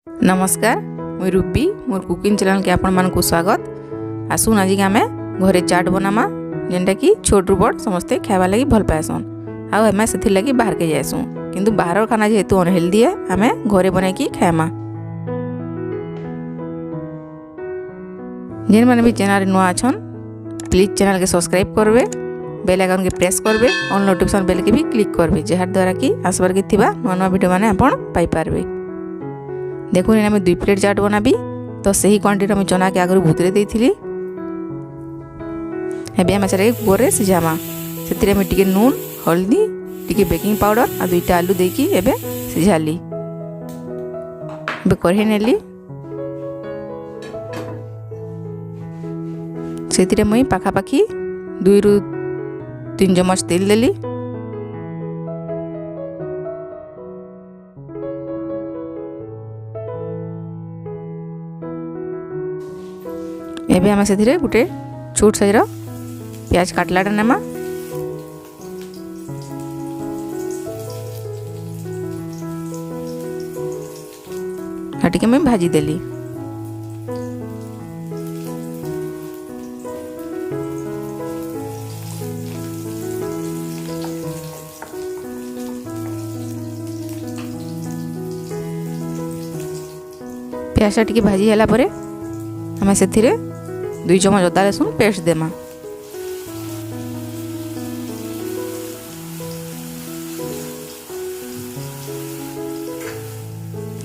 नमस्कार, मुई रूबी मोर cooking channel के आपण मानकु स्वागत। आसुन आज आम घरे चाट बनामा जेनटा कि छोट रु बड़ समस्ते खाइबा लगी भल पाएसन। आउ आम से लगी बाहर के जाएसुँ, किंतु बाहर खाना जेहेतु अनहेल्दी है आम घरे बनैकी खाइमा। जेन मैंने भी चैनल नुआ अछन प्लीज चैनल के सब्सक्राइब करबे, बेल आइकन के प्रेस करबे और नोटिफिकेशन बेल के भी क्लिक करबे, जहार द्वारा कि आसबार के थिबा नुआ नुआ वीडियो माने आपण पाई पारबे। देखो आम 2 प्लेट चाट बनाबी, तो सही क्वांटिटी में चना के आगु भूतरे देइथिली। एबे आम से कुकर सिझामा, से टिके नून हल्दी टिके बेकिंग पाउडर और 2टा आलू देकी एबे सिझाली। एबे कढ़ाई नेली, से मुई पाखापाखी 2 रु 3 चम्मच तेल देली। एबे आम से गोटे छोट साइज प्याज काटलाटा नेमा। टिके मैं भाजी देली। प्याज टिके भाजी होला परे आम से 2 चम्मच अदा रसुन पेस्ट देमा।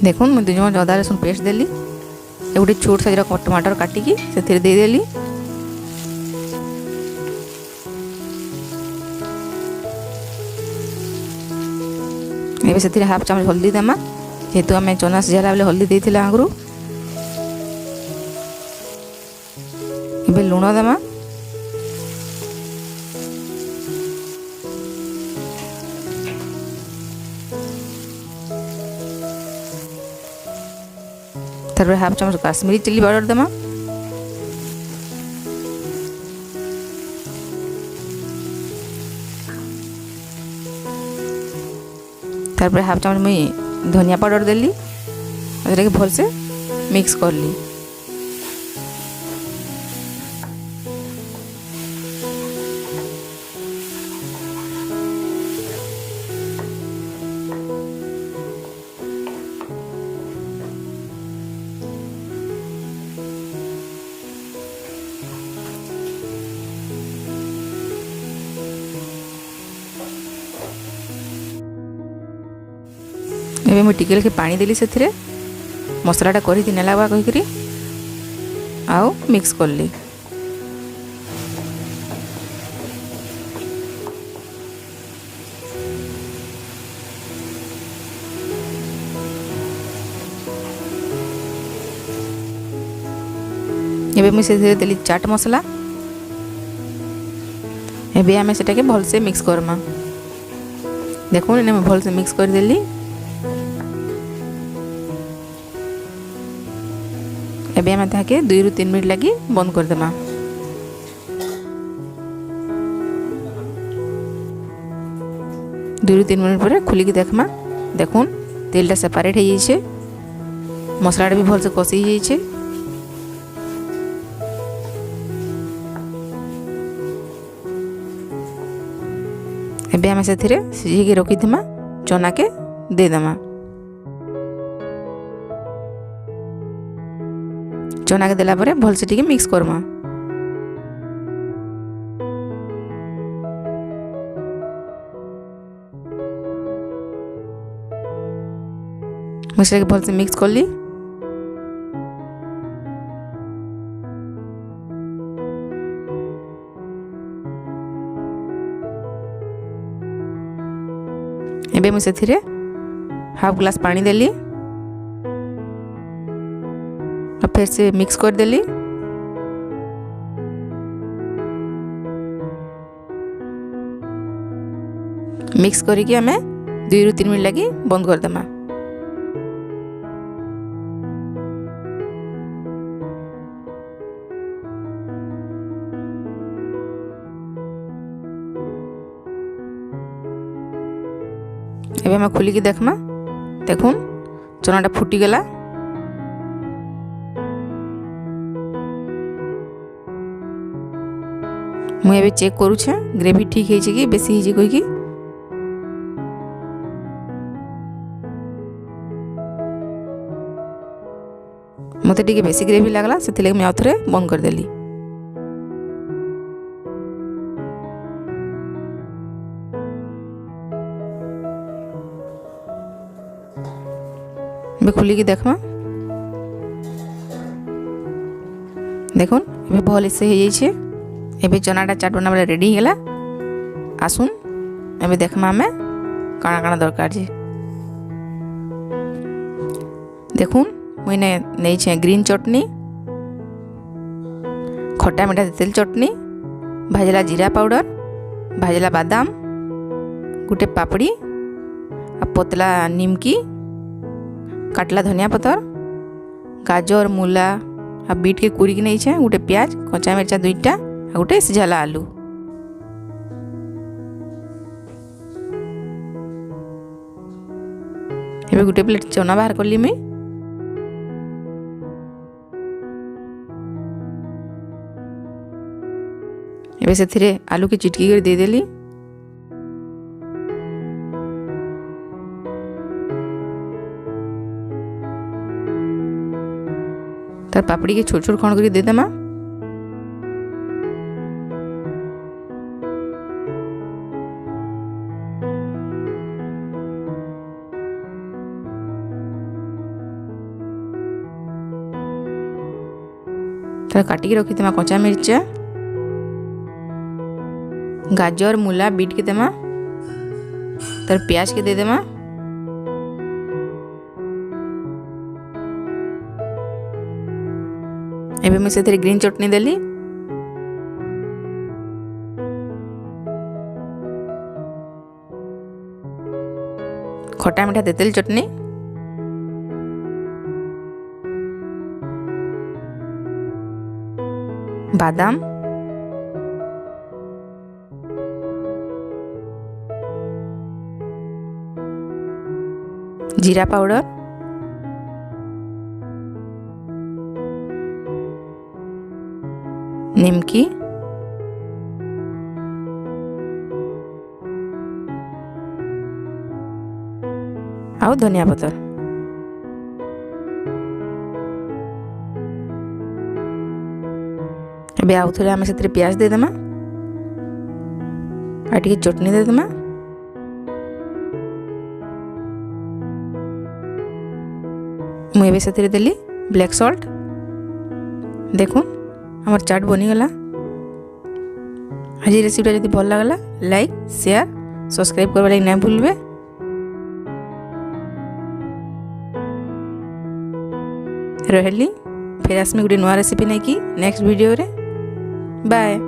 देखो मैं 2 चम्मच अदा रसुन पेस्ट देली। गोटे छोट साइज टमाटर काटिकी से देदेली। एबे से 1/2 चम्मच हल्दी देमा, जेहेतु आम चना सिझाला बेले हल्दी देइथिला आगरू। एबे लुण देमा, तार 1/2 चम्मच काश्मीरी चिल्ली पाउडर देमा। तार 1/2 चम्मच मुई धनिया पाउडर देली, भल से मिक्स करली। एबे मुई टिकेल के पानी देली, से मसलाटा करी नेला बा कहीकरी आउ मिक्स करली। एबे मुई से देली चाट मसला। एबे आमे सेटा के भल से मिक्स करमा। देखो ने मैं भल से मिक्स कर देली। एबे आमे ताके 2 रु 3 मिनट लगी बंद कर देमा। दु रु 3 मिनट पर खुली के देखमा। देखुन तेलटा सेपरेट हो जाइछे, मसलाटा भी भल से कसी जाइछे। एबे आमे सेथिरे सिझे के रखी थिमा चना के दे देमा। चना के देला परे भल से टिके मिक्स करमा। मसला के भल से मिक्स करली। एबे मुझे सेथिरे 1/2 ग्लास पानी देली और फिर से मिक्स कर देली। मिक्स करके आमे 2 रु 3 मिनट लगी बंद कर देमा। एबे हम खुली के देखमा। देखुन चनाटा फुटी गला। मुझे भी चेक करूछे ग्रेवी ठीक है कि बेसी ही कही कि मत टे बेसी ग्रेवी लगला से मुझे आउे बंद करदेली। खोलिकी देखमा देखुन ए भल से हो चनाटा चाट बना बेले रेडी होगा। आसुन ए देखमा आमे काଣା काଣା दरकार जे देखुन मुई नहीं ग्रीन चटनी, खट्टा मीठा तेल चटनी, भाजला जीरा पाउडर, भाजला बादाम, गोटे पापड़ी आ पतला निमकी, काटला धनिया पतर, गाजर मूला आ बीट के कुरिक नहीं छे, गोटे प्याज कच्चा मिर्चा 2टा आ गोटे सिझाला आलू। एबे गोटे प्लेट चना बाहर करली मैं एबे से आलू के चिटकी कर दे देली। तार पापड़ी के छोट छोट खंड कर दे देमा। तार काटिकी रखी देमा कच्चा मिर्चा, गाजर मूला बीट के देमा, तार प्याज के दे देमा, एबे मैं से ग्रीन चटनी देली, खट्टा मीठा तेतुल चटनी, बादाम, जीरा पाउडर, निमकी, आउ धनिया पतर। एबे आउ थोड़े आमे से प्याज दे देमा आ टिके चटनी दे देमा। मुझे से देली ब्लैक सॉल्ट। देखो हमार चाट बनीगला। आज रेसिपीटा जब भल लगला लाइक शेयर सब्सक्राइब करवा लगी नहीं भूलबे। रहली फिर आसमी गोटे नुआ रेसिपी नहीं कि नेक्स्ट वीडियो रे। बाय।